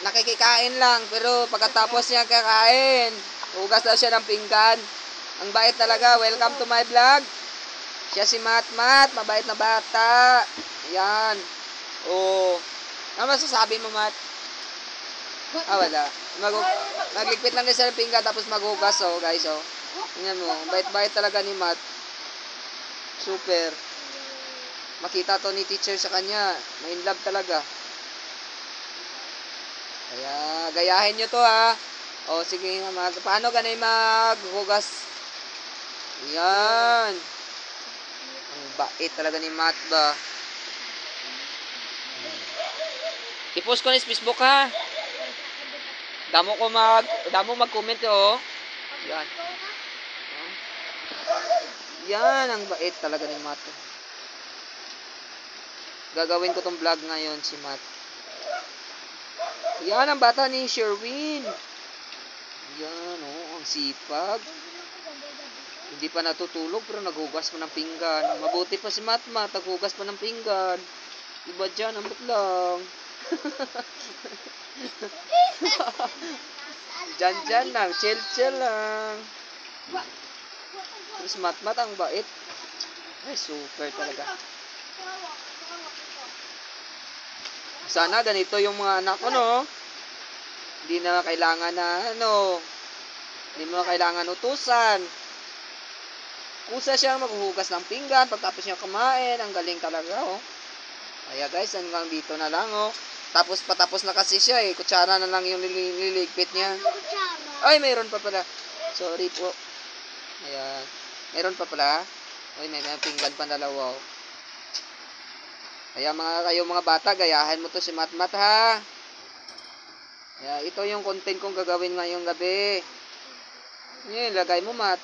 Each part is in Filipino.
nakikikain lang, pero pagkatapos niya kakain, hugas daw siya ng pinggan. Ang bait talaga. Welcome to my vlog. Siya si Matmat, mabait na bata. Ayan. Oh. Ano masasabi mo, Mat? Wala. Magligpit lang din siya ng pinggan tapos maghugas, oh, guys, oh. Tingnan mo, bait-bait talaga ni Mat. Super. Makita to ni teacher sa kanya. May in love talaga. Kaya, gayahin nyo to, ha. O, sige, paano ganay maghugas? Yan. Ang bait talaga ni Matt ba. I-post ko na sa Facebook, ha. Damo mag-comment, oh. Yan. Yan, ang bait talaga ni Matt. Gagawin ko tong vlog ngayon si Matt. Yan ang bata ni Sherwin. Yan, oh, ang sipag. Hindi pa natutulog pero naghugas pa ng pinggan. Mabuti pa si Matmat, naghugas pa ng pinggan. Iba dyan, ambot lang. Dyan lang, chill lang. Pero si Matmat ang bait. Ay, super talaga. Sana ganito yung mga anak ko, no? Hindi na kailangan na, hindi mo kailangan utusan. Kusa siyang maghuhugas ng pinggan pagtapos niya kumain. Ang galing talaga, oh. Kaya guys, hanggang dito na lang, oh. Tapos patapos na kasi siya, eh. Kutsara na lang yung liligpit niya. Ay, mayroon pa pala. Sorry po. Ayan. Mayroon pa pala. Ay, may pinggan pa dalawa, oh. Kaya mga bata, gayahin mo to si Matmat, ha. Kaya ito yung content kong gagawin ngayong gabi. Yan, lagay mo, Mat.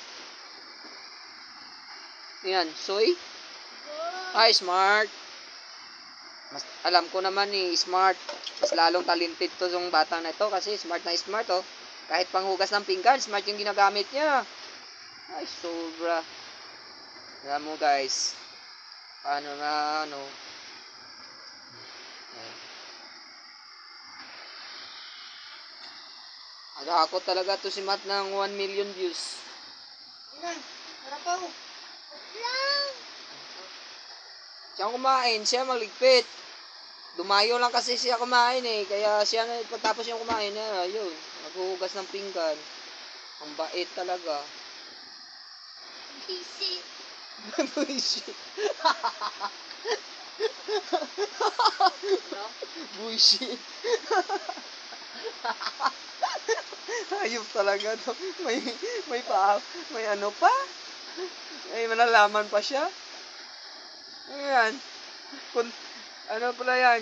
Yan, soy. Ay, smart. Alam ko naman ni smart. Mas lalong talented to yung batang na ito kasi smart na smart, oh. Kahit panghugas ng pinggan, smart yung ginagamit niya. Ay, sobra. Alam mo, guys. Paano na, Agakot talaga to si Matt ng 1 million views. Siya kumain, siya magligpit. Dumayo lang kasi siya kumain, eh. Kaya siya, pagtapos siya kumain, yun, maghuhugas ng pinggan. Ang bait talaga. Buisit. Buisit. Buisit. Hayop talaga to. May ano pa? May malalaman pa siya. Ayan. Ano pala yan?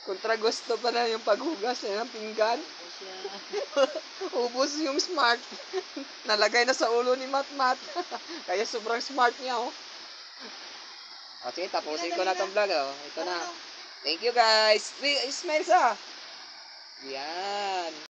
Kontra gusto pa na yung paghugas ng pinggan. Ubus yung smart. Nalagay na sa ulo ni Matmat. Kaya sobrang smart niya, oh. Okay, tapusin ko na tong vlog, oh. Ito na. Thank you, guys. Smile sa. Yan.